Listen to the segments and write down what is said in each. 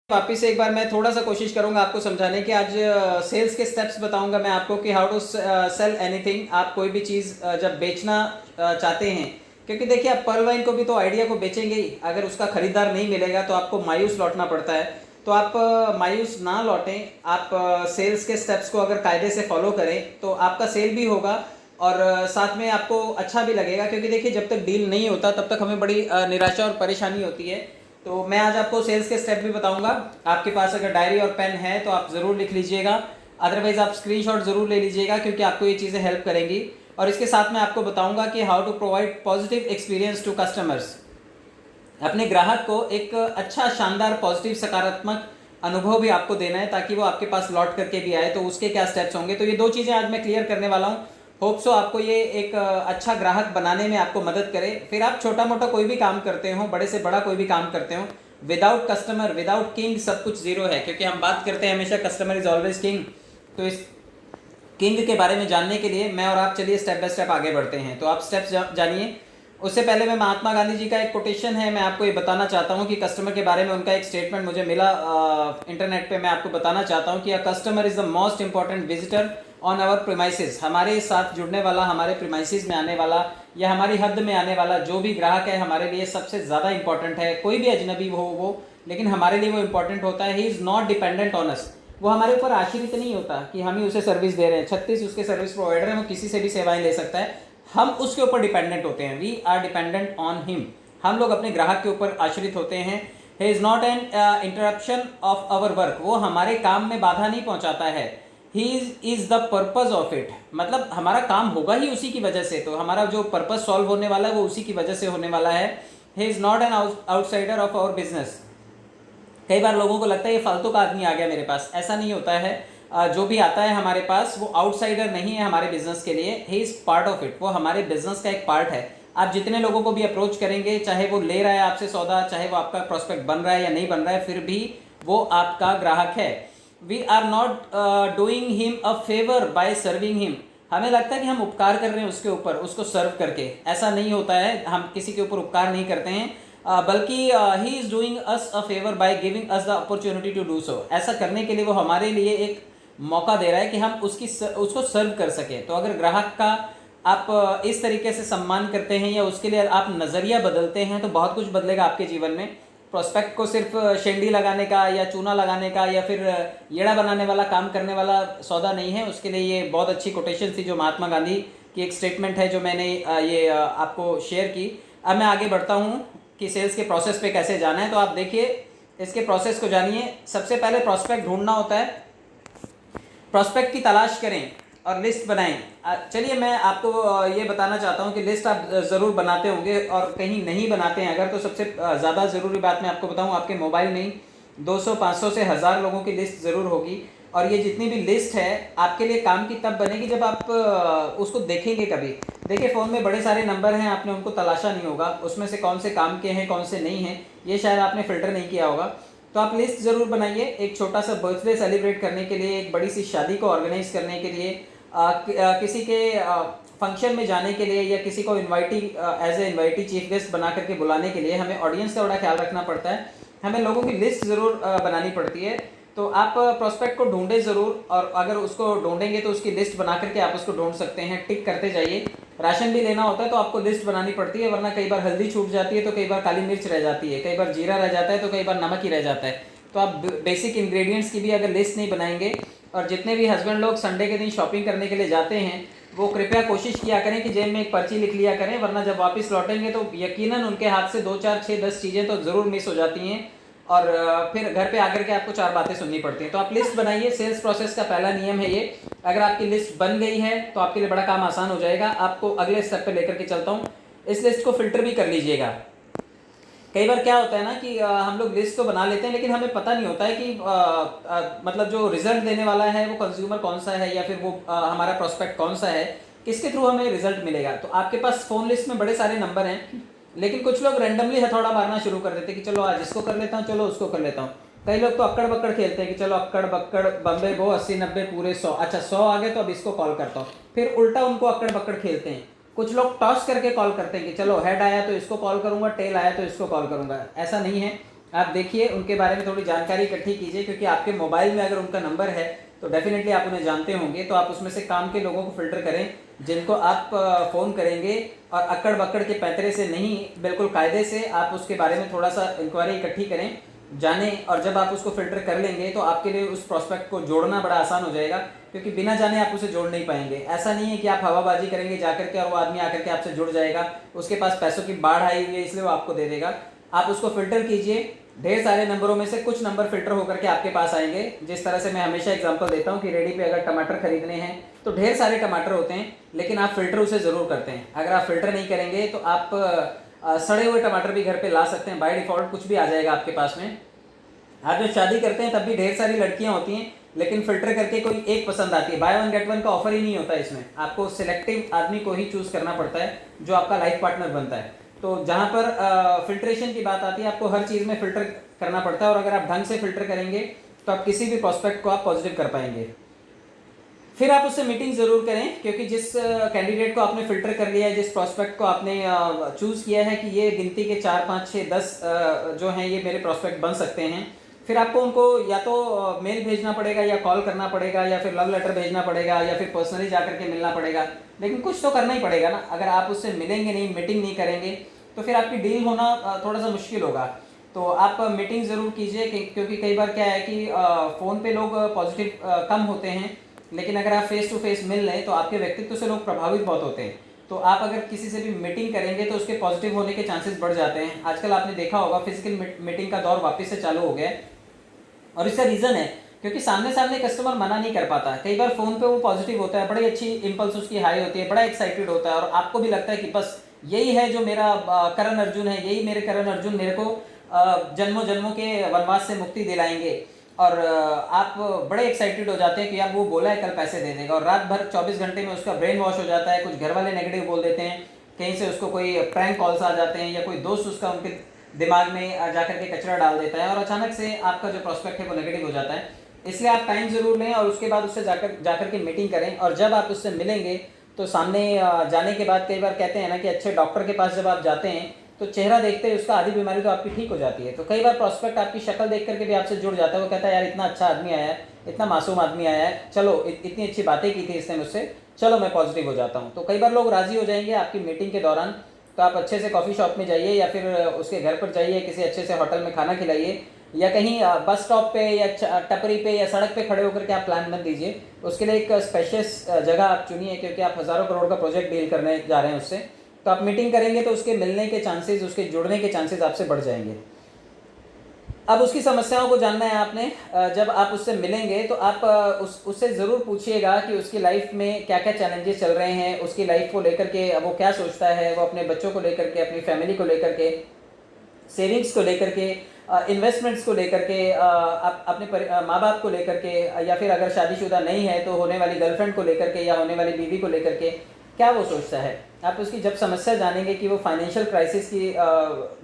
वापिस एक बार मैं थोड़ा सा कोशिश करूंगा आपको समझाने की। आज सेल्स के स्टेप्स बताऊंगा मैं आपको कि हाउ टू सेल एनीथिंग। आप कोई भी चीज़ जब बेचना चाहते हैं, क्योंकि देखिए आप पर्ल वाइन को भी तो आइडिया को बेचेंगे ही, अगर उसका खरीदार नहीं मिलेगा तो आपको मायूस लौटना पड़ता है। तो आप मायूस ना लौटें, आप सेल्स के स्टेप्स को अगर कायदे से फॉलो करें तो आपका सेल भी होगा और साथ में आपको अच्छा भी लगेगा। क्योंकि देखिए जब तक डील नहीं होता तब तक हमें बड़ी निराशा और परेशानी होती है। तो मैं आज आपको सेल्स के स्टेप भी बताऊंगा। आपके पास अगर डायरी और पेन है तो आप ज़रूर लिख लीजिएगा, अदरवाइज आप स्क्रीनशॉट ज़रूर ले लीजिएगा, क्योंकि आपको ये चीज़ें हेल्प करेंगी। और इसके साथ में आपको बताऊंगा कि how to provide positive experience to customers. अपने ग्राहक को एक अच्छा शानदार पॉजिटिव सकारात्मक अनुभव भी आपको देना है, ताकि वो आपके पास लौट करके भी आए। तो उसके क्या स्टेप्स होंगे, तो ये दो चीज़ें आज मैं क्लियर करने वाला हूँ। होप सो आपको ये एक अच्छा ग्राहक बनाने में आपको मदद करे। फिर आप छोटा मोटा कोई भी काम करते हो, बड़े से बड़ा कोई भी काम करते हो, विदाउट कस्टमर विदाउट किंग सब कुछ जीरो है। क्योंकि हम बात करते हैं हमेशा कस्टमर इज ऑलवेज किंग। तो इस किंग के बारे में जानने के लिए मैं और आप चलिए स्टेप बाय स्टेप आगे बढ़ते हैं। तो आप स्टेप्स जानिए। उससे पहले मैं महात्मा गांधी जी का एक कोटेशन है, मैं आपको ये बताना चाहता हूँ कि कस्टमर के बारे में उनका एक स्टेटमेंट मुझे मिला इंटरनेट पे। मैं आपको बताना चाहता हूँ कि a customer is the most important visitor on our premises. हमारे साथ जुड़ने वाला, हमारे प्रीमाइसेस में आने वाला या हमारी हद में आने वाला जो भी ग्राहक है हमारे लिए सबसे ज़्यादा इंपॉर्टेंट है। कोई भी अजनबी हो वो, लेकिन हमारे लिए वो इंपॉर्टेंट होता है। He is not dependent on us. वो हमारे ऊपर आश्रित नहीं होता कि हम ही उसे सर्विस दे रहे हैं। 36 उसके सर्विस प्रोवाइडर हैं, वो किसी से भी सेवाएं ले सकता है। हम उसके ऊपर डिपेंडेंट होते हैं। We are dependent on him. हम लोग अपने ग्राहक के ऊपर आश्रित होते हैं। He is not an interruption of our work. वो हमारे काम में बाधा नहीं पहुंचाता है। He is the purpose of it. मतलब हमारा काम होगा ही उसी की वजह से। तो हमारा जो पर्पज सॉल्व होने वाला है वो उसी की वजह से होने वाला है। He is not an outsider of our business. कई बार लोगों को लगता है ये फालतू का आदमी आ गया मेरे पास, ऐसा नहीं होता है। जो भी आता है हमारे पास वो आउटसाइडर नहीं है हमारे बिजनेस के लिए। He is part of it. वो हमारे बिजनेस का एक पार्ट है। आप जितने लोगों को भी अप्रोच करेंगे, चाहे वो ले रहा है आपसे सौदा, चाहे वो आपका प्रोस्पेक्ट बन रहा है या नहीं बन रहा है, फिर भी वो आपका ग्राहक है। We are not doing him a favour by serving him. हमें लगता है कि हम उपकार कर रहे हैं उसके ऊपर, उसको सर्व करके। ऐसा नहीं होता है, हम किसी के ऊपर उपकार नहीं करते हैं, बल्कि he is doing us a favour by giving us the opportunity to do so. ऐसा करने के लिए वो हमारे लिए एक मौका दे रहा है कि हम उसको सर्व कर सकें। तो अगर ग्राहक का आप इस तरीके से सम्मान करते हैं या उसके लिए आप नज़रिया बदलते हैं तो बहुत कुछ बदलेगा आपके जीवन में। प्रोस्पेक्ट को सिर्फ शेंडी लगाने का या चूना लगाने का या फिर येड़ा बनाने वाला काम करने वाला सौदा नहीं है। उसके लिए ये बहुत अच्छी कोटेशन थी जो महात्मा गांधी की एक स्टेटमेंट है, जो मैंने ये आपको शेयर की। अब मैं आगे बढ़ता हूँ कि सेल्स के प्रोसेस पे कैसे जाना है। तो आप देखिए इसके प्रोसेस को जानिए। सबसे पहले प्रोस्पेक्ट ढूंढना होता है। प्रोस्पेक्ट की तलाश करें और लिस्ट बनाएं। चलिए मैं आपको ये बताना चाहता हूँ कि लिस्ट आप ज़रूर बनाते होंगे, और कहीं नहीं बनाते हैं अगर तो सबसे ज़्यादा ज़रूरी बात मैं आपको बताऊँ, आपके मोबाइल में ही 200 500 से 1000 लोगों की लिस्ट ज़रूर होगी। और ये जितनी भी लिस्ट है आपके लिए काम की तब बनेगी जब आप उसको देखेंगे कभी। देखिए फ़ोन में बड़े सारे नंबर हैं, आपने उनको तलाशा नहीं होगा, उसमें से कौन से काम के हैं कौन से नहीं हैं ये शायद आपने फ़िल्टर नहीं किया होगा। तो आप लिस्ट ज़रूर बनाइए। एक छोटा सा बर्थडे सेलिब्रेट करने के लिए, एक बड़ी सी शादी को ऑर्गेनाइज करने के लिए, किसी के फंक्शन में जाने के लिए, या किसी को invitee as a invitee chief guest बना करके बुलाने के लिए हमें ऑडियंस का बड़ा ख्याल रखना पड़ता है। हमें लोगों की लिस्ट ज़रूर बनानी पड़ती है। तो आप प्रोस्पेक्ट को ढूंढें ज़रूर, और अगर उसको ढूंढेंगे तो उसकी लिस्ट बना करके आप उसको ढूंढ सकते हैं, टिक करते जाइए। राशन भी लेना होता है तो आपको लिस्ट बनानी पड़ती है, वरना कई बार हल्दी छूट जाती है, तो कई बार काली मिर्च रह जाती है, कई बार जीरा रह जाता है, तो कई बार नमक ही रह जाता है। तो आप बेसिक इंग्रेडिएंट्स की भी अगर लिस्ट नहीं बनाएंगे, और जितने भी हस्बैंड लोग संडे के दिन शॉपिंग करने के लिए जाते हैं वो कृपया कोशिश किया करें कि जेब में एक पर्ची लिख लिया करें, वरना जब वापस लौटेंगे तो यकीनन उनके हाथ से 2 4 6 10 चीज़ें तो ज़रूर मिस हो जाती हैं, और फिर घर पे आकर के आपको 4 बातें सुननी पड़ती हैं। तो आप लिस्ट बनाइए। सेल्स प्रोसेस का पहला नियम है ये। अगर आपकी लिस्ट बन गई है तो आपके लिए बड़ा काम आसान हो जाएगा। आपको अगले स्टेप पे लेकर के चलता हूँ। इस लिस्ट को फिल्टर भी कर लीजिएगा। कई बार क्या होता है ना कि हम लोग लिस्ट तो बना लेते हैं, लेकिन हमें पता नहीं होता है कि मतलब जो रिजल्ट देने वाला है वो कंज्यूमर कौन सा है, या फिर वो हमारा प्रोस्पेक्ट कौन सा है, किसके थ्रू हमें रिजल्ट मिलेगा। तो आपके पास फ़ोन लिस्ट में बड़े सारे नंबर हैं, लेकिन कुछ लोग रैंडमली हथौड़ा मारना शुरू कर देते हैं कि चलो आज इसको कर लेता हूँ, चलो उसको कर लेता हूँ। कई लोग तो अक्कड़ बक्कड़ खेलते हैं कि चलो अक्कड़ बक्कड़ बम्बे गो 80 90 पूरे 100, अच्छा 100 आ गए तो अब इसको कॉल करता हूँ, फिर उल्टा उनको अक्कड़ बक्कड़ खेलते हैं। कुछ लोग टॉस करके कॉल करते हैं कि चलो हेड आया तो इसको कॉल करूंगा, टेल आया तो इसको कॉल करूंगा। ऐसा नहीं है। आप देखिए, उनके बारे में थोड़ी जानकारी इकट्ठी कीजिए, क्योंकि आपके मोबाइल में अगर उनका नंबर है तो डेफिनेटली आप उन्हें जानते होंगे। तो आप उसमें से काम के लोगों को फिल्टर करें, जिनको आप फ़ोन करेंगे और अक्कड़ बक्कड़ के पैंतरे से नहीं, बिल्कुल कायदे से आप उसके बारे में थोड़ा सा इंक्वायरी इकट्ठी करें, जानें। और जब आप उसको फ़िल्टर कर लेंगे तो आपके लिए उस प्रॉस्पेक्ट को जोड़ना बड़ा आसान हो जाएगा, क्योंकि बिना जाने आप उसे जोड़ नहीं पाएंगे। ऐसा नहीं है कि आप हवाबाजी करेंगे जाकर के और वो आदमी आकर के आपसे जुड़ जाएगा, उसके पास पैसों की बाढ़ आई हुई है इसलिए वो आपको दे देगा। आप उसको फ़िल्टर कीजिए, ढेर सारे नंबरों में से कुछ नंबर फिल्टर होकर के आपके पास आएंगे। जिस तरह से मैं हमेशा एग्जांपल देता हूँ कि रेडी पे अगर टमाटर खरीदने हैं तो ढेर सारे टमाटर होते हैं, लेकिन आप फिल्टर उसे ज़रूर करते हैं। अगर आप फिल्टर नहीं करेंगे तो आप सड़े हुए टमाटर भी घर पे ला सकते हैं, बाय डिफ़ॉल्ट कुछ भी आ जाएगा आपके पास में। आप जब शादी करते हैं तब भी ढेर सारी लड़कियां होती हैं, लेकिन फिल्टर करके कोई एक पसंद आती है। बाय वन गेट वन का ऑफर ही नहीं होता इसमें, आपको सिलेक्टिव आदमी को ही चूज़ करना पड़ता है जो आपका लाइफ पार्टनर बनता है। तो जहाँ पर फिल्ट्रेशन की बात आती है, आपको हर चीज़ में फ़िल्टर करना पड़ता है, और अगर आप ढंग से फ़िल्टर करेंगे तो आप किसी भी प्रॉस्पेक्ट को आप पॉजिटिव कर पाएंगे। फिर आप उससे मीटिंग ज़रूर करें, क्योंकि जिस कैंडिडेट को आपने फ़िल्टर कर लिया है, जिस प्रॉस्पेक्ट को आपने चूज़ किया है कि ये गिनती के 4, 5, 6, 10 जो हैं ये मेरे प्रॉस्पेक्ट बन सकते हैं, फिर आपको उनको या तो मेल भेजना पड़ेगा, या कॉल करना पड़ेगा, या फिर लव लेटर भेजना पड़ेगा, या फिर पर्सनली जाकर के मिलना पड़ेगा। लेकिन कुछ तो करना ही पड़ेगा ना। अगर आप उससे मिलेंगे नहीं, मीटिंग नहीं करेंगे, तो फिर आपकी डील होना थोड़ा सा मुश्किल होगा। तो आप मीटिंग ज़रूर कीजिए, क्योंकि कई बार क्या है कि फ़ोन पे लोग पॉजिटिव कम होते हैं, लेकिन अगर आप फेस टू फेस मिल लें तो आपके व्यक्तित्व से लोग प्रभावित बहुत होते हैं। तो आप अगर किसी से भी मीटिंग करेंगे तो उसके पॉजिटिव होने के चांसेस बढ़ जाते हैं। आजकल आपने देखा होगा फिजिकल मीटिंग का दौर वापस से चालू हो गया है, और इसका रीज़न है क्योंकि सामने सामने कस्टमर मना नहीं कर पाता। कई बार फ़ोन पे वो पॉजिटिव होता है, बड़ी अच्छी इम्पल्स उसकी हाई होती है, बड़ा एक्साइटेड होता है, और आपको भी लगता है कि बस यही है जो मेरा करण अर्जुन है, यही मेरे करण अर्जुन मेरे को जन्मों जन्मों के वनवास से मुक्ति दिलाएंगे। और आप बड़े एक्साइटेड हो जाते हैं कि यार वो बोला है कल पैसे दे देगा, और रात भर 24 घंटे में उसका ब्रेन वॉश हो जाता है। कुछ घर वाले नेगेटिव बोल देते हैं, कहीं से उसको कोई प्रैंक कॉल्स आ जाते हैं, या कोई दोस्त उसका उनके दिमाग में जाकर के कचरा डाल देता है, और अचानक से आपका जो प्रॉस्पेक्ट है वो नेगेटिव हो जाता है। इसलिए आप टाइम ज़रूर लें और उसके बाद उससे जाकर के मीटिंग करें। और जब आप उससे मिलेंगे तो सामने जाने के बाद कई बार कहते हैं ना कि अच्छे डॉक्टर के पास जब आप जाते हैं तो चेहरा देखते ही उसका आधी बीमारी तो आपकी ठीक हो जाती है। तो कई बार प्रॉस्पेक्ट आपकी शक्ल देख करके भी आपसे जुड़ जाता है, वो कहता है यार इतना अच्छा आदमी आया है, इतना मासूम आदमी आया है, चलो इतनी अच्छी बातें की थी इसने मुझसे, चलो मैं पॉजिटिव हो जाता हूँ। तो कई बार लोग राज़ी हो जाएंगे आपकी मीटिंग के दौरान। तो आप अच्छे से कॉफ़ी शॉप में जाइए, या फिर उसके घर पर जाइए, किसी अच्छे से होटल में खाना खिलाइए, या कहीं बस स्टॉप पे या टपरी पे या सड़क पे खड़े होकर के आप प्लान मत दीजिए। उसके लिए एक स्पेशियस जगह आप चुनिए, क्योंकि आप हज़ारों करोड़ का प्रोजेक्ट डील करने जा रहे हैं उससे। तो आप मीटिंग करेंगे तो उसके मिलने के चांसेस, उसके जुड़ने के चांसेस आपसे बढ़ जाएंगे। अब उसकी समस्याओं को जानना है आपने। जब आप उससे मिलेंगे तो आप उससे ज़रूर पूछिएगा कि उसकी लाइफ में क्या क्या चैलेंजेस चल रहे हैं, उसकी लाइफ को लेकर के वो क्या सोचता है, वो अपने बच्चों को लेकर के, अपनी फैमिली को लेकर के, सेविंग्स को लेकर के, इन्वेस्टमेंट्स को लेकर के, अपने माँ बाप को लेकर के, या फिर अगर शादीशुदा नहीं है तो होने वाली गर्लफ्रेंड को लेकर के, या होने वाली बीवी को लेकर के क्या वो सोचता है। आप उसकी जब समस्या जानेंगे कि वो फाइनेंशियल क्राइसिस की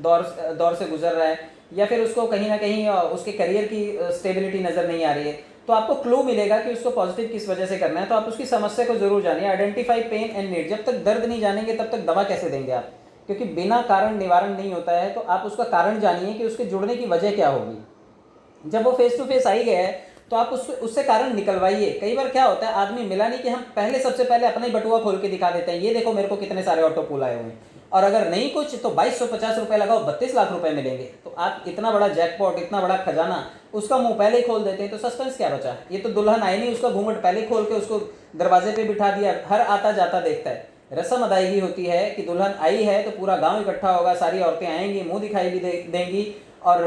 दौर से गुजर रहा है, या फिर उसको कहीं ना कहीं उसके करियर की स्टेबिलिटी नज़र नहीं आ रही है, तो आपको क्लू मिलेगा कि उसको पॉजिटिव किस वजह से करना है। तो आप उसकी समस्या को जरूर जानिए। Identify pain and need. जब तक दर्द नहीं जानेंगे तब तक दवा कैसे देंगे आप, क्योंकि बिना कारण निवारण नहीं होता है। तो आप उसका कारण जानिए कि उसके जुड़ने की वजह क्या होगी। जब वो फेस टू फेस आई गया है तो आप उससे कारण निकलवाइए। कई बार क्या होता है, आदमी मिला नहीं कि हम पहले सबसे पहले अपना ही बटुआ खोल के दिखा देते हैं, ये देखो मेरे को कितने सारे ऑटो पुल आए हुए हैं, और अगर नहीं कुछ तो 2250 रुपये लगाओ 32 लाख रुपए मिलेंगे। तो आप इतना बड़ा जैकपॉट, इतना बड़ा खजाना, उसका मुंह पहले ही खोल देते हैं, तो सस्पेंस क्या बचा। ये तो दुल्हन आई नहीं, उसका घूंघट पहले खोल के उसको दरवाजे पे बिठा दिया, हर आता जाता देखता है। रस्म अदायगी होती है कि दुल्हन आई है तो पूरा गांव इकट्ठा होगा, सारी औरतें आएंगी, मुंह दिखाई भी देंगी, और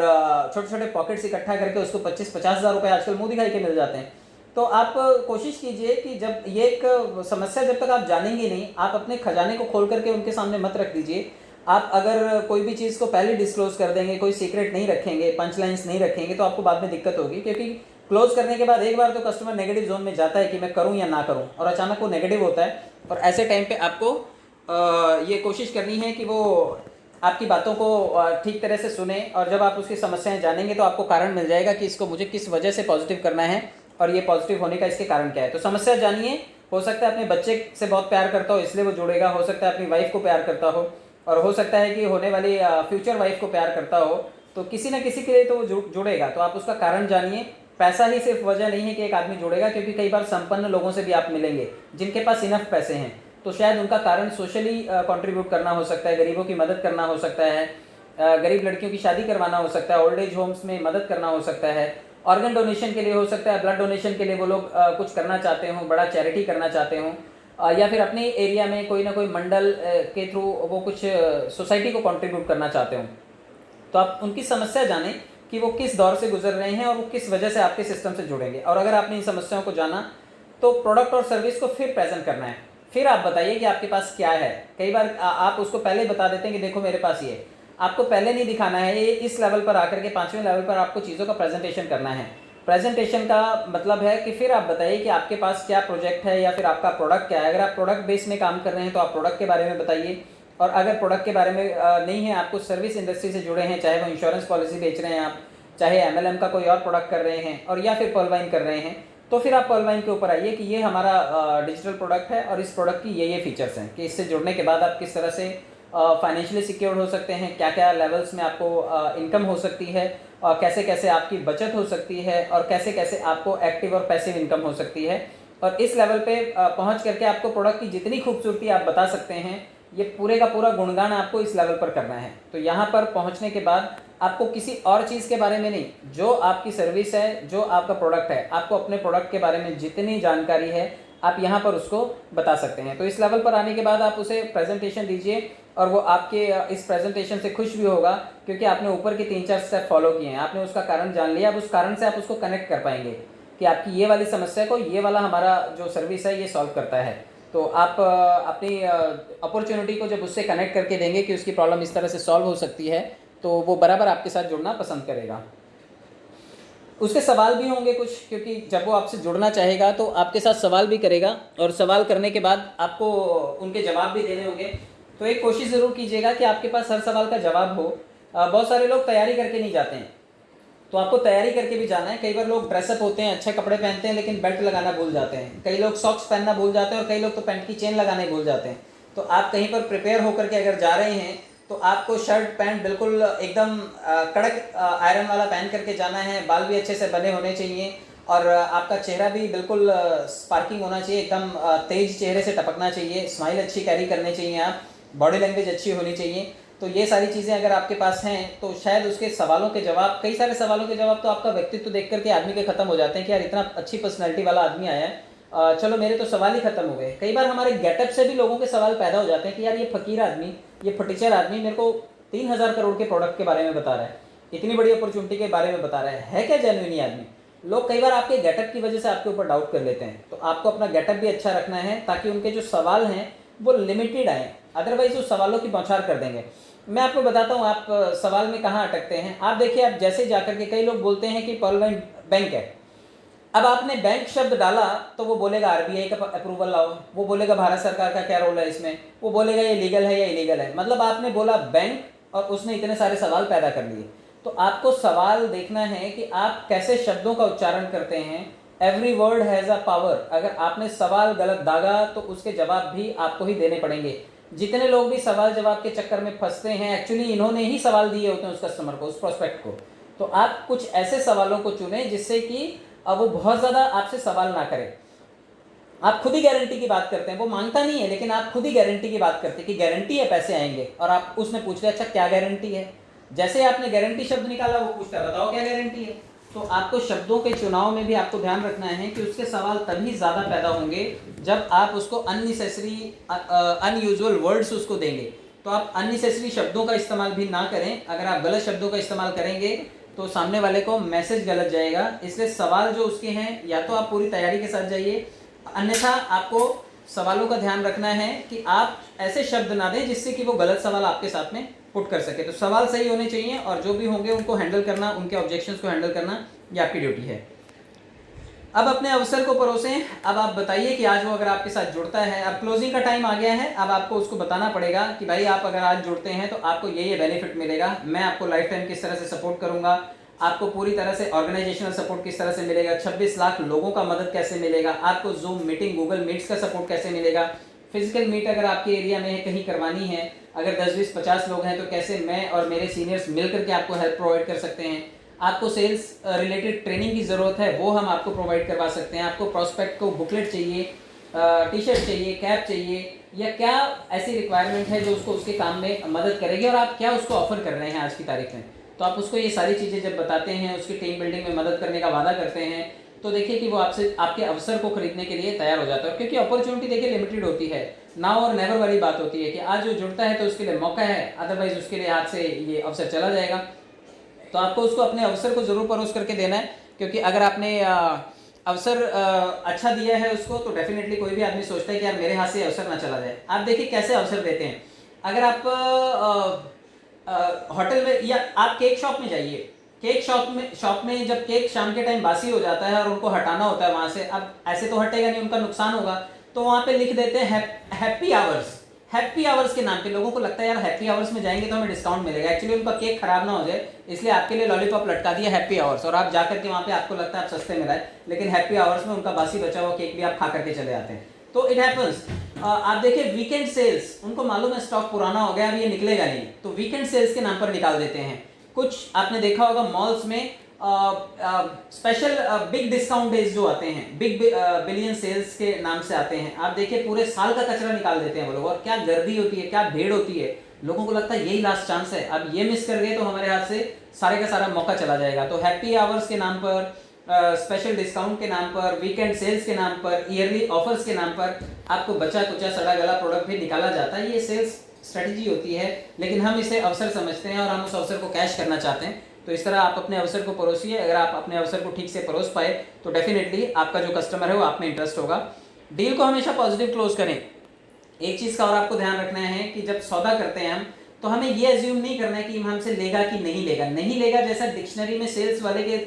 छोटे छोटे पॉकेट्स इकट्ठा करके उसको 25-50 हज़ार रुपये आजकल मुंह दिखाई के मिल जाते हैं। तो आप कोशिश कीजिए कि जब ये एक समस्या जब तक आप जानेंगे नहीं, आप अपने खजाने को खोल करके उनके सामने मत रख दीजिए। आप अगर कोई भी चीज़ को पहले डिस्क्लोज कर देंगे, कोई सीक्रेट नहीं रखेंगे, पंच लाइन्स नहीं रखेंगे, तो आपको बाद में दिक्कत होगी। क्योंकि क्लोज करने के बाद एक बार तो कस्टमर नेगेटिव जोन में जाता है कि मैं करूं या ना करूं, और अचानक वो नेगेटिव होता है। और ऐसे टाइम पे आपको ये कोशिश करनी है कि वो आपकी बातों को ठीक तरह से सुने, और जब आप उसकी समस्याएं जानेंगे तो आपको कारण मिल जाएगा कि इसको मुझे किस वजह से पॉजिटिव करना है, और ये पॉजिटिव होने का इसके कारण क्या है। तो समस्या जानिए। हो सकता है अपने बच्चे से बहुत प्यार करता हो इसलिए वो जुड़ेगा, हो सकता है अपनी वाइफ को प्यार करता हो, और हो सकता है कि होने वाली फ्यूचर वाइफ को प्यार करता हो। तो किसी ना किसी के लिए तो वो जुड़ेगा, तो आप उसका कारण जानिए। पैसा ही सिर्फ वजह नहीं है कि एक आदमी जुड़ेगा, क्योंकि कई बार संपन्न लोगों से भी आप मिलेंगे जिनके पास इनफ पैसे हैं, तो शायद उनका कारण सोशली कंट्रीब्यूट करना हो सकता है, गरीबों की मदद करना हो सकता है, गरीब लड़कियों की शादी करवाना हो सकता है, ओल्ड एज होम्स में मदद करना हो सकता है, ऑर्गन डोनेशन के लिए हो सकता है, ब्लड डोनेशन के लिए वो लोग कुछ करना चाहते हों, बड़ा चैरिटी करना चाहते हों, या फिर अपने एरिया में कोई ना कोई मंडल के थ्रू वो कुछ सोसाइटी को कंट्रीब्यूट करना चाहते हों। तो आप उनकी समस्या जानें कि वो किस दौर से गुजर रहे हैं और वो किस वजह से आपके सिस्टम से जुड़ेंगे। और अगर आपने इन समस्याओं को जाना तो प्रोडक्ट और सर्विस को फिर प्रेजेंट करना है। फिर आप बताइए कि आपके पास क्या है। कई बार आप उसको पहले बता देते हैं कि देखो मेरे पास ये, आपको पहले नहीं दिखाना है। ये इस लेवल पर आकर के 5वें लेवल पर आपको चीज़ों का प्रेजेंटेशन करना है। प्रेजेंटेशन का मतलब है कि फिर आप बताइए कि आपके पास क्या प्रोजेक्ट है या फिर आपका प्रोडक्ट क्या है। अगर आप प्रोडक्ट बेस में काम कर रहे हैं तो आप प्रोडक्ट के बारे में बताइए, और अगर प्रोडक्ट के बारे में नहीं है, आपको सर्विस इंडस्ट्री से जुड़े हैं, चाहे वो इंश्योरेंस पॉलिसी बेच रहे हैं आप, चाहे MLM का कोई और प्रोडक्ट कर रहे हैं, और या फिर पर्ल वाइन कर रहे हैं, तो फिर आप पर्ल वाइन के ऊपर आइए कि ये हमारा डिजिटल प्रोडक्ट है और इस प्रोडक्ट की ये फीचर्स हैं कि इससे जुड़ने के बाद आप किस तरह से फाइनेंशियली सिक्योर्ड हो सकते हैं, क्या क्या लेवल्स में आपको इनकम हो सकती है, और कैसे कैसे आपकी बचत हो सकती है, और कैसे कैसे आपको एक्टिव और पैसिव इनकम हो सकती है। और इस लेवल पे पहुंच करके आपको प्रोडक्ट की जितनी खूबसूरती आप बता सकते हैं, ये पूरे का पूरा गुणगान आपको इस लेवल पर करना है। तो यहाँ पर पहुँचने के बाद आपको किसी और चीज़ के बारे में नहीं, जो आपकी सर्विस है, जो आपका प्रोडक्ट है, आपको अपने प्रोडक्ट के बारे में जितनी जानकारी है आप यहाँ पर उसको बता सकते हैं। तो इस लेवल पर आने के बाद आप उसे प्रेजेंटेशन दीजिए, और वो आपके इस प्रेजेंटेशन से खुश भी होगा, क्योंकि आपने ऊपर के 3-4 स्टेप फॉलो किए हैं, आपने उसका कारण जान लिया। अब उस कारण से आप उसको कनेक्ट कर पाएंगे कि आपकी ये वाली समस्या को ये वाला हमारा जो सर्विस है ये सॉल्व करता है। तो आप अपनी अपॉर्चुनिटी को जब उससे कनेक्ट करके देंगे कि उसकी प्रॉब्लम इस तरह से सॉल्व हो सकती है, तो वो बराबर आपके साथ जुड़ना पसंद करेगा। उसके सवाल भी होंगे कुछ, क्योंकि जब वो आपसे जुड़ना चाहेगा तो आपके साथ सवाल भी करेगा, और सवाल करने के बाद आपको उनके जवाब भी देने होंगे। तो एक कोशिश ज़रूर कीजिएगा कि आपके पास हर सवाल का जवाब हो। बहुत सारे लोग तैयारी करके नहीं जाते हैं, तो आपको तैयारी करके भी जाना है। कई बार लोग ड्रेसअप होते हैं, अच्छे कपड़े पहनते हैं, लेकिन बेल्ट लगाना भूल जाते हैं। कई लोग सॉक्स पहनना भूल जाते हैं, और कई लोग तो पैंट की चेन लगाना ही भूल जाते हैं। तो आप कहीं पर प्रिपेयर होकर के अगर जा रहे हैं तो आपको शर्ट पैंट बिल्कुल एकदम कड़क आयरन वाला पहन करके जाना है, बाल भी अच्छे से बने होने चाहिए, और आपका चेहरा भी बिल्कुल स्पार्किंग होना चाहिए, एकदम तेज चेहरे से टपकना चाहिए, स्माइल अच्छी कैरी करने चाहिए, आप बॉडी लैंग्वेज अच्छी होनी चाहिए। तो ये सारी चीज़ें अगर आपके पास हैं तो शायद उसके सवालों के जवाब, कई सारे सवालों के जवाब तो आपका व्यक्तित्व देख करके आदमी के ख़त्म हो जाते हैं कि यार इतना अच्छी पर्सनैलिटी वाला आदमी आया है, चलो मेरे तो सवाल ही खत्म हो गए। कई बार हमारे गेटअप से भी लोगों के सवाल पैदा हो जाते हैं कि यार ये फकीर आदमी, ये फटीचर आदमी मेरे को 3000 करोड़ के प्रोडक्ट के बारे में बता रहा है, इतनी बड़ी अपॉर्चुनिटी के बारे में बता रहा है क्या जेन्युइन आदमी? लोग कई बार आपके गेटअप की वजह से आपके ऊपर डाउट कर लेते हैं। तो आपको अपना गेटअप भी अच्छा रखना है ताकि उनके जो सवाल हैं वो लिमिटेड आए, अदरवाइज उस सवालों की बौछार कर देंगे। मैं आपको बताता हूँ आप सवाल में कहाँ अटकते हैं। आप देखिए, आप जैसे जाकर के, कई लोग बोलते हैं कि पर्ल वाइन बैंक है। अब आपने बैंक शब्द डाला तो वो बोलेगा RBI का अप्रूवल लाओ, वो बोलेगा भारत सरकार का क्या रोल है इसमें, वो बोलेगा ये लीगल है या इलीगल है। मतलब आपने बोला बैंक और उसने इतने सारे सवाल पैदा कर लिए। तो आपको सवाल देखना है कि आप कैसे शब्दों का उच्चारण करते हैं। Every word has a power. अगर आपने सवाल गलत दागा तो उसके जवाब भी आपको ही देने पड़ेंगे। जितने लोग भी सवाल जवाब के चक्कर में फंसते हैं, एक्चुअली इन्होंने ही सवाल दिए होते हैं उस कस्टमर को, उस प्रोस्पेक्ट को। तो आप कुछ ऐसे सवालों को चुनें जिससे कि अब वो बहुत ज़्यादा आपसे सवाल ना करें। आप खुद ही गारंटी की बात करते हैं, वो मांगता नहीं है, लेकिन आप खुद ही गारंटी की बात करते हैं कि गारंटी है पैसे आएंगे, और आप उसने पूछ लिया अच्छा क्या गारंटी है। जैसे आपने गारंटी शब्द निकाला वो पूछता है बताओ क्या गारंटी है। तो आपको शब्दों के चुनाव में भी आपको ध्यान रखना है कि उसके सवाल तभी ज़्यादा पैदा होंगे जब आप उसको अननेसेसरी अनयूजुअल वर्ड्स उसको देंगे। तो आप अननेसेसरी शब्दों का इस्तेमाल भी ना करें। अगर आप गलत शब्दों का इस्तेमाल करेंगे तो सामने वाले को मैसेज गलत जाएगा। इसलिए सवाल जो उसके हैं, या तो आप पूरी तैयारी के साथ जाइए, अन्यथा आपको सवालों का ध्यान रखना है कि आप ऐसे शब्द ना दें जिससे कि वो गलत सवाल आपके साथ में पुट कर सके। तो सवाल सही होने चाहिए, और जो भी होंगे उनको हैंडल करना, उनके ऑब्जेक्शंस को हैंडल करना, ये आपकी ड्यूटी है। अब अपने अवसर को परोसें। अब आप बताइए कि आज वो अगर आपके साथ जुड़ता है, अब क्लोजिंग का टाइम आ गया है, अब आपको उसको बताना पड़ेगा कि भाई आप अगर आज जुड़ते हैं तो आपको ये बेनिफिट मिलेगा, मैं आपको लाइफ टाइम किस तरह से सपोर्ट करूंगा, आपको पूरी तरह से ऑर्गेनाइजेशनल सपोर्ट किस तरह से मिलेगा, 26 लाख लोगों का मदद कैसे मिलेगा, आपको जूम मीटिंग, गूगल मीट्स का सपोर्ट कैसे मिलेगा, फिजिकल मीट अगर आपके एरिया में कहीं करवानी है, अगर 10, 20, 50 लोग हैं तो कैसे मैं और मेरे सीनियर्स मिलकर के आपको हेल्प प्रोवाइड कर सकते हैं। आपको सेल्स रिलेटेड ट्रेनिंग की ज़रूरत है, वो हम आपको प्रोवाइड करवा सकते हैं। आपको प्रॉस्पेक्ट को बुकलेट चाहिए, टी शर्ट चाहिए, कैप चाहिए, या क्या ऐसी रिक्वायरमेंट है जो उसको उसके काम में मदद करेगी और आप क्या उसको ऑफर कर रहे हैं आज की तारीख में। तो आप उसको ये सारी चीज़ें जब बताते हैं, उसकी टीम बिल्डिंग में मदद करने का वादा करते हैं, तो देखिए कि वो आपसे आपके अवसर को खरीदने के लिए तैयार हो जाता है। क्योंकि अपॉर्चुनिटी देखिए लिमिटेड होती है, नाउ और नेवर वाली बात होती है कि आज जो जुड़ता है तो उसके लिए मौका है, अदरवाइज उसके लिए हाथ से ये अवसर चला जाएगा। तो आपको उसको अपने अवसर को ज़रूर परोस करके देना है, क्योंकि अगर आपने अवसर अच्छा दिया है उसको, तो डेफिनेटली कोई भी आदमी सोचता है कि यार मेरे हाथ से अवसर ना चला जाए। आप देखिए कैसे अवसर देते हैं। अगर आप होटल में या आप केक शॉप में जाइए, केक शॉप में जब केक शाम के टाइम बासी हो जाता है और उनको हटाना होता है वहाँ से, अब ऐसे तो हटेगा नहीं, उनका नुकसान होगा, तो वहाँ पे लिख देते हैं हैप्पी आवर्स। हैप्पी आवर्स के नाम पे लोगों को लगता है यार हैप्पी आवर्स में जाएंगे तो हमें डिस्काउंट मिलेगा। एक्चुअली उनका केक खराब ना हो जाए इसलिए आपके लिए लॉलीपॉप लटका दिया हैप्पी आवर्स, और आप जाकर के वहाँ पे आपको लगता है आप सस्ते में लाए, लेकिन हैप्पी आवर्स में उनका बासी बचा हुआ केक भी आप खा करके चले आते हैं। तो इट हैपन्स। आप देखिए वीकेंड सेल्स, उनको मालूम है स्टॉक पुराना हो गया, अब ये निकलेगा नहीं, तो वीकेंड सेल्स के नाम पर निकाल देते हैं। कुछ आपने देखा होगा मॉल्स में स्पेशल बिग डिस्काउंट डेज जो आते हैं, बिग बिलियन सेल्स के नाम से आते हैं। आप देखिए पूरे साल का कचरा निकाल देते हैं वो लोग, और क्या गर्दी होती है, क्या भीड़ होती है। लोगों को लगता है यही लास्ट चांस है, अब ये मिस कर गए तो हमारे हाथ से सारे का सारा मौका चला जाएगा। तो हैप्पी आवर्स के नाम पर, स्पेशल डिस्काउंट के नाम पर, वीकेंड सेल्स के नाम पर, ईयरली ऑफर्स के नाम पर आपको बचा कुचा सड़ा गला प्रोडक्ट भी निकाला जाता है। ये सेल्स स्ट्रेटजी होती है, लेकिन हम इसे अवसर समझते हैं और हम उस अवसर को कैश करना चाहते हैं। तो इस तरह आप अपने अवसर को परोसिए। अगर आप अपने अवसर को ठीक से परोस पाए तो डेफिनेटली आपका जो कस्टमर है वो आप में इंटरेस्ट होगा। डील को हमेशा पॉजिटिव क्लोज करें। एक चीज़ का और आपको ध्यान रखना है कि जब सौदा करते हैं हम, तो हमें ये एज्यूम नहीं करना है कि हमसे लेगा कि नहीं लेगा। नहीं लेगा जैसा डिक्शनरी में, सेल्स वाले के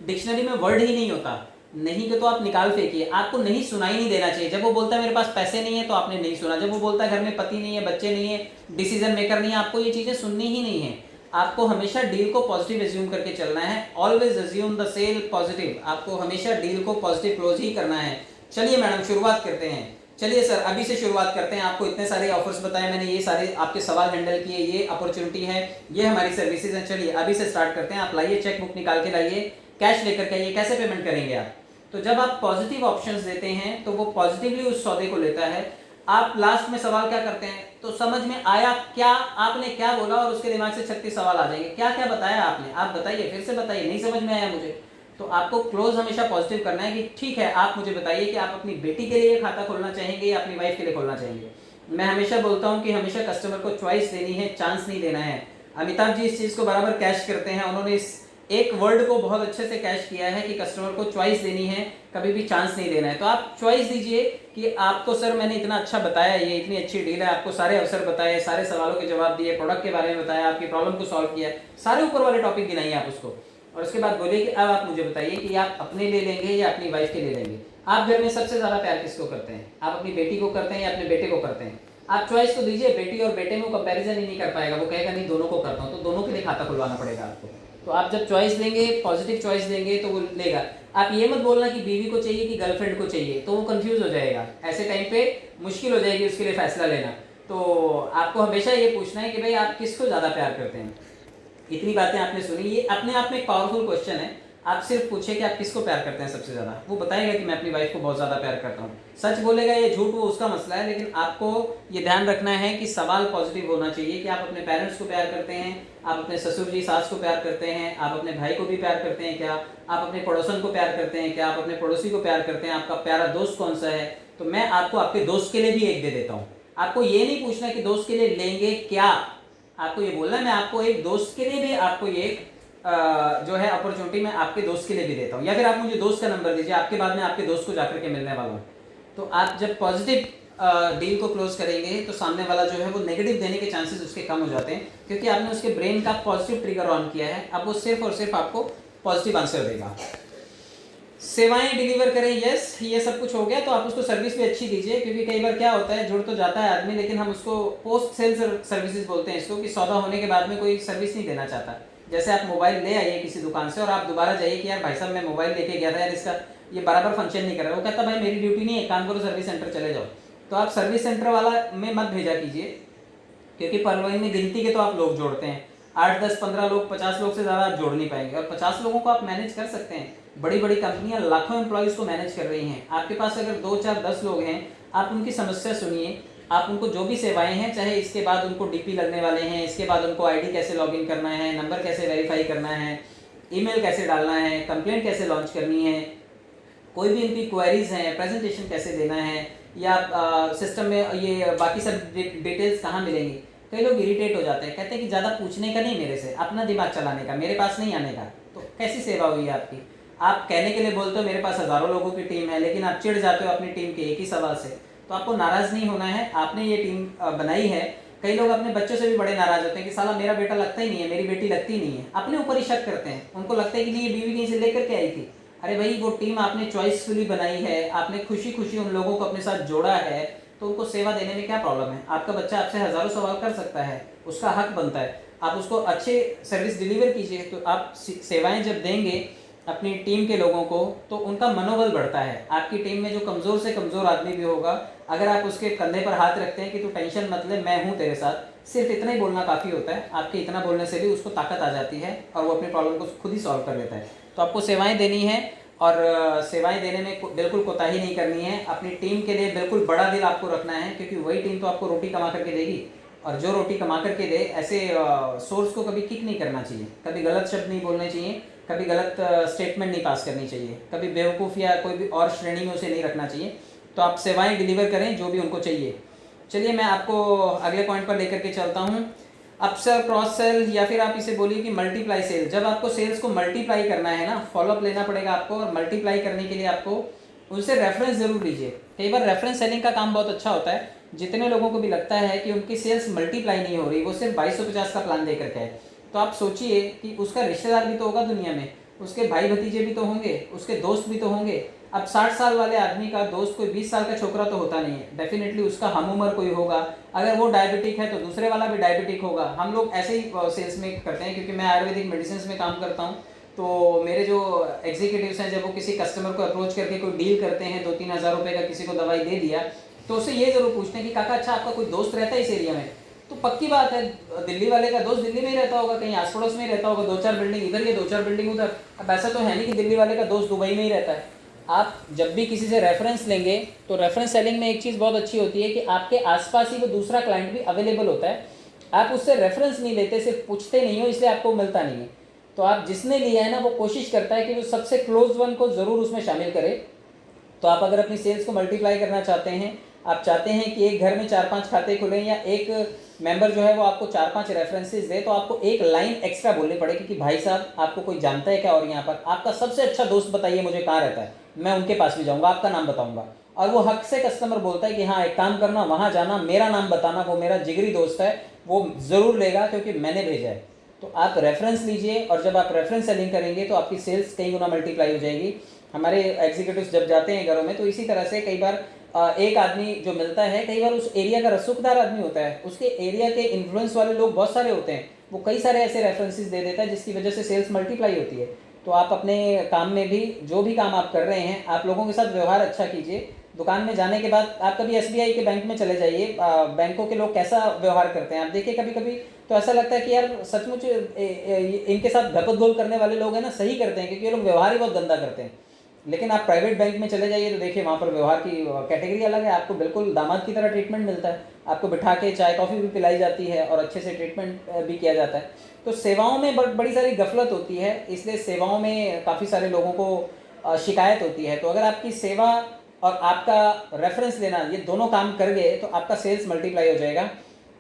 डिक्शनरी में वर्ड ही नहीं होता। नहीं को तो आप निकाल फेंकिए, आपको नहीं सुनाई नहीं देना चाहिए। जब वो बोलता है मेरे पास पैसे नहीं है तो आपने नहीं सुना, जब वो बोलता है घर में पति नहीं है, बच्चे नहीं है, डिसीजन मेकर नहीं है, आपको ये चीज़ें सुननी ही नहीं है। आपको हमेशा डील को पॉजिटिव एज्यूम करके चलना है। Always assume the sale positive. आपको हमेशा डील को पॉजिटिव क्लोज ही करना है। चलिए मैडम शुरुआत करते हैं। चलिए सर अभी से शुरुआत करते हैं। आपको इतने सारे ऑफर्स बताए मैंने, ये सारे आपके सवाल हैंडल किए, ये अपॉर्चुनिटी है, ये हमारी सर्विसेज हैं। चलिए अभी से स्टार्ट करते हैं। आप लाइए चेक बुक निकाल के लाइए, कैश लेकर के आइए। कैसे पेमेंट करेंगे आप? तो जब आप पॉजिटिव ऑप्शंस देते हैं तो वो पॉजिटिवली उस सौदे को लेता है। आप लास्ट में सवाल क्या करते हैं, तो समझ में आया क्या, आपने क्या बोला, और उसके दिमाग से 36 सवाल आ जाएंगे। क्या क्या बताया आपने, आप बताइए, फिर से बताइए, नहीं समझ में आया मुझे। तो आपको क्लोज हमेशा पॉजिटिव करना है कि ठीक है, आप मुझे बताइए कि आप अपनी बेटी के लिए खाता खोलना चाहेंगे या अपनी वाइफ के लिए खोलना चाहेंगे। मैं हमेशा बोलता हूं कि हमेशा कस्टमर को चॉइस देनी है, चांस नहीं देना है। अमिताभ जी इस चीज़ को बराबर कैश करते हैं। उन्होंने इस एक वर्ड को बहुत अच्छे से कैश किया है कि कस्टमर को चॉइस देनी है, कभी भी चांस नहीं देना है। तो आप चॉइस दीजिए कि आपको सर मैंने इतना अच्छा बताया, ये इतनी अच्छी डील है, आपको सारे अवसर बताए, सारे सवालों के जवाब दिए, प्रोडक्ट के बारे में बताया, आपकी प्रॉब्लम को सॉल्व किया, सारे ऊपर वाले टॉपिक गिनाइए आप उसको। और उसके बाद बोलिए कि अब आप मुझे बताइए कि आप अपने लिए लेंगे या अपनी वाइफ के लिए लेंगे। आप घर में सबसे ज़्यादा प्यार किसको करते हैं? आप अपनी बेटी को करते हैं या अपने बेटे को करते हैं? आप चॉइस तो दीजिए। बेटी और बेटे में कंपैरिजन ही नहीं कर पाएगा, वो कहेगा नहीं दोनों को करता हूँ, तो दोनों के लिए खाता खुलवाना पड़ेगा आपको। तो आप जब चॉइस देंगे, पॉजिटिव चॉइस देंगे, तो वो लेगा। आप ये मत बोलना कि बीवी को चाहिए कि गर्लफ्रेंड को चाहिए, तो वो कंफ्यूज हो जाएगा। ऐसे टाइम पे मुश्किल हो जाएगी उसके लिए फैसला लेना। तो आपको हमेशा ये पूछना है कि भाई आप किसको ज़्यादा प्यार करते हैं। इतनी बातें आपने सुनी, ये अपने आप में एक पावरफुल क्वेश्चन है। आप सिर्फ पूछे कि आप किसको प्यार करते हैं सबसे ज़्यादा, वो बताएगा कि मैं अपनी वाइफ को बहुत ज़्यादा प्यार करता हूँ। सच बोलेगा या झूठ वो उसका मसला है, लेकिन आपको ये ध्यान रखना है कि सवाल पॉजिटिव होना चाहिए कि आप अपने पेरेंट्स को प्यार करते हैं, आप अपने ससुर जी सास को प्यार करते हैं, आप अपने भाई को भी प्यार करते हैं क्या, आप अपने पड़ोसन को प्यार करते हैं क्या, आप अपने पड़ोसी को प्यार करते हैं, आपका प्यारा दोस्त कौन सा है। तो मैं आपको आपके दोस्त के लिए भी एक दे देता हूँ। आपको ये नहीं पूछना कि दोस्त के लिए लेंगे क्या, आपको ये बोलना है मैं आपको एक दोस्त के लिए भी आपको ये जो है अपॉर्चुनिटी मैं आपके दोस्त के लिए भी देता हूँ। या फिर आप मुझे दोस्त का नंबर दीजिए, आपके बाद में आपके दोस्त को जाकर के मिलने वाला हूँ। तो आप जब पॉजिटिव डील को क्लोज करेंगे तो सामने वाला जो है वो नेगेटिव देने के चांसेस उसके कम हो जाते हैं, क्योंकि आपने उसके ब्रेन का पॉजिटिव ट्रिगर ऑन किया है। अब वो सिर्फ और सिर्फ आपको पॉजिटिव आंसर देगा। सेवाएं डिलीवर करें, यस ये सब कुछ हो गया। तो आप उसको सर्विस भी अच्छी दीजिए, क्योंकि कई बार क्या होता है जुड़ तो जाता है आदमी, लेकिन हम उसको पोस्ट सेल सर्विसेज बोलते हैं इसको, कि सौदा होने के बाद में कोई सर्विस नहीं देना चाहता। जैसे आप मोबाइल ले आइए किसी दुकान से और आप दोबारा जाइए कि यार भाई साहब मैं मोबाइल लेके गया था यार, इसका ये बराबर फंक्शन नहीं कर रहा है। वो कहता भाई मेरी ड्यूटी नहीं है, काम करो सर्विस सेंटर चले जाओ। तो आप सर्विस सेंटर वाला में मत भेजा कीजिए, क्योंकि परवाइन में गिनती के तो आप लोग जोड़ते हैं, 8 10 15 लोग, 50 लोग से ज़्यादा आप जोड़ नहीं पाएंगे। और 50 लोगों को आप मैनेज कर सकते हैं, बड़ी बड़ी कंपनियां लाखों एम्प्लॉयज़ को मैनेज कर रही हैं। आपके पास अगर 2 4 10 लोग हैं, आप उनकी समस्या सुनिए, आप उनको जो भी सेवाएं हैं, चाहे इसके बाद उनको डीपी लगने वाले हैं, इसके बाद उनको आईडी कैसे लॉगिन करना है, नंबर कैसे वेरीफाई करना है, ईमेल कैसे डालना है, कंप्लेंट कैसे लॉन्च करनी है, कोई भी इनकी क्वेरीज हैं, प्रेजेंटेशन कैसे देना है, या सिस्टम में ये बाकी सब डिटेल्स कहाँ मिलेंगी। कई लोग इरिटेट हो जाते हैं, कहते हैं कि ज़्यादा पूछने का नहीं मेरे से, अपना दिमाग चलाने का, मेरे पास नहीं आने का। तो कैसी सेवा हुई है आपकी? आप कहने के लिए बोलते हो मेरे पास हज़ारों लोगों की टीम है, लेकिन आप चिढ़ जाते हो अपनी टीम के एक ही सवाल से। तो आपको नाराज़ नहीं होना है, आपने ये टीम बनाई है। कई लोग अपने बच्चों से भी बड़े नाराज़ होते हैं कि साला मेरा बेटा लगता ही नहीं है, मेरी बेटी लगती ही नहीं है, अपने ऊपर ही शक करते हैं। उनको लगता है कि नहीं, ये बीवी कहीं से लेकर के आई थी। अरे भाई, वो टीम आपने चॉइसफुली बनाई है, आपने खुशी खुशी उन लोगों को अपने साथ जोड़ा है, तो उनको सेवा देने में क्या प्रॉब्लम है? आपका बच्चा आपसे हज़ारों सवाल कर सकता है, उसका हक बनता है, आप उसको अच्छे सर्विस डिलीवर कीजिए। तो आप सेवाएं जब देंगे अपनी टीम के लोगों को, तो उनका मनोबल बढ़ता है। आपकी टीम में जो कमज़ोर से कमज़ोर आदमी भी होगा, अगर आप उसके कंधे पर हाथ रखते हैं कि तू टेंशन मत ले, मैं हूँ तेरे साथ, सिर्फ इतना ही बोलना काफ़ी होता है। आपके इतना बोलने से भी उसको ताकत आ जाती है और वो अपनी प्रॉब्लम को खुद ही सॉल्व कर लेता है। तो आपको सेवाएं देनी है, और सेवाएं देने में बिल्कुल कोताही नहीं करनी है। अपनी टीम के लिए बिल्कुल बड़ा दिल आपको रखना है, क्योंकि वही टीम तो आपको रोटी कमा करके देगी। और जो रोटी कमा करके दे, ऐसे सोर्स को कभी किक नहीं करना चाहिए, कभी गलत शब्द नहीं बोलने चाहिए, कभी गलत स्टेटमेंट नहीं पास करनी चाहिए, कभी बेवकूफ़ या कोई भी और श्रेणी में उसे नहीं रखना चाहिए। तो आप सेवाएं डिलीवर करें जो भी उनको चाहिए। चलिए, मैं आपको अगले पॉइंट पर लेकर के चलता हूँ। अपसेल, क्रॉस सेल, या फिर आप इसे बोलिए कि मल्टीप्लाई सेल। जब आपको सेल्स को मल्टीप्लाई करना है ना, फॉलोअप लेना पड़ेगा आपको, और मल्टीप्लाई करने के लिए आपको उनसे रेफरेंस जरूर लीजिए। कई बार रेफरेंस सेलिंग का काम बहुत अच्छा होता है। जितने लोगों को भी लगता है कि उनकी सेल्स मल्टीप्लाई नहीं हो रही, वो सिर्फ 2250 का प्लान दे करके है, तो आप सोचिए कि उसका रिश्तेदार भी तो होगा दुनिया में, उसके भाई भतीजे भी तो होंगे, उसके दोस्त भी तो होंगे। अब 60 साल वाले आदमी का दोस्त कोई 20 साल का छोकरा तो होता नहीं है, डेफिनेटली उसका हम उम्र कोई होगा। अगर वो डायबिटिक है तो दूसरे वाला भी डायबिटिक होगा। हम लोग ऐसे ही सेल्स में करते हैं, क्योंकि मैं आयुर्वेदिक मेडिसिन में काम करता हूँ। तो मेरे जो एग्जीक्यूटिव्स हैं, जब वो किसी कस्टमर को अप्रोच करके कोई डील करते हैं, 2-3 हज़ार रुपये का किसी को दवाई दे दिया, तो उससे ये ज़रूर पूछते हैं कि काका अच्छा आपका कोई दोस्त रहता है इस एरिया में? तो पक्की बात है, दिल्ली वाले का दोस्त दिल्ली में ही रहता होगा, कहीं आस पड़ोस में ही रहता होगा, 2-4 बिल्डिंग इधर या 2-4 बिल्डिंग उधर। अब ऐसा तो है नहीं कि दिल्ली वाले का दोस्त दुबई में ही रहता है। आप जब भी किसी से रेफरेंस लेंगे, तो रेफरेंस सेलिंग में एक चीज़ बहुत अच्छी होती है कि आपके आसपास ही वो दूसरा क्लाइंट भी अवेलेबल होता है। आप उससे रेफरेंस नहीं लेते, सिर्फ पूछते नहीं हो, इसलिए आपको मिलता नहीं है। तो आप जिसने लिया है ना, वो कोशिश करता है कि वो सबसे क्लोज वन को ज़रूर उसमें शामिल करे। तो आप अगर अपनी सेल्स को मल्टीप्लाई करना चाहते हैं, आप चाहते हैं कि एक घर में 4-5 खाते खुलें, या एक मेंबर जो है वो आपको 4-5 रेफरेंसेस दे, तो आपको एक लाइन एक्स्ट्रा बोलनी पड़ेगी कि भाई साहब आपको कोई जानता है क्या, और यहाँ पर आपका सबसे अच्छा दोस्त बताइए मुझे कहाँ रहता है, मैं उनके पास भी जाऊँगा, आपका नाम बताऊँगा। और वो हक से कस्टमर बोलता है कि हाँ एक काम करना, वहाँ जाना, मेरा नाम बताना, वो मेरा जिगरी दोस्त है, वो ज़रूर लेगा क्योंकि मैंने भेजा है। तो आप रेफरेंस लीजिए, और जब आप रेफरेंस सेलिंग करेंगे तो आपकी सेल्स कई गुना मल्टीप्लाई हो जाएगी। हमारे एग्जीक्यूटिव्स जब जाते हैं घरों में, तो इसी तरह से कई बार एक आदमी जो मिलता है, कई बार उस एरिया का रसूखदार आदमी होता है, उसके एरिया के इन्फ्लुएंस वाले लोग बहुत सारे होते हैं, वो कई सारे ऐसे रेफरेंसेस दे देता है जिसकी वजह से सेल्स मल्टीप्लाई होती है। तो आप अपने काम में भी, जो भी काम आप कर रहे हैं, आप लोगों के साथ व्यवहार अच्छा कीजिए। दुकान में जाने के बाद आप कभी SBI के बैंक में चले जाइए, बैंकों के लोग कैसा व्यवहार करते हैं आप देखिए। कभी कभी तो ऐसा लगता है कि यार सचमुच इनके साथ घपतगोल करने वाले लोग हैं ना, सही करते हैं, क्योंकि ये लोग व्यवहार ही बहुत गंदा करते हैं। लेकिन आप प्राइवेट बैंक में चले जाइए तो देखिए वहाँ पर व्यवहार की कैटेगरी अलग है। आपको बिल्कुल दामाद की तरह ट्रीटमेंट मिलता है, आपको बिठा के चाय कॉफ़ी भी पिलाई जाती है और अच्छे से ट्रीटमेंट भी किया जाता है। तो सेवाओं में बड़ी सारी गफलत होती है, इसलिए सेवाओं में काफ़ी सारे लोगों को शिकायत होती है। तो अगर आपकी सेवा और आपका रेफरेंस लेना, ये दोनों काम कर गए, तो आपका सेल्स मल्टीप्लाई हो जाएगा।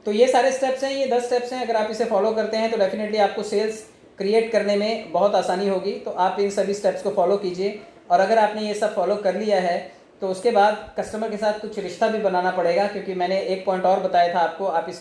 तो ये सारे स्टेप्स हैं, ये 10 स्टेप्स हैं। अगर आप इसे फॉलो करते हैं तो डेफिनेटली आपको सेल्स क्रिएट करने में बहुत आसानी होगी। तो आप इन सभी स्टेप्स को फॉलो कीजिए, और अगर आपने ये सब फॉलो कर लिया है तो उसके बाद कस्टमर के साथ कुछ रिश्ता भी बनाना पड़ेगा, क्योंकि मैंने एक पॉइंट और बताया था आपको, आप इस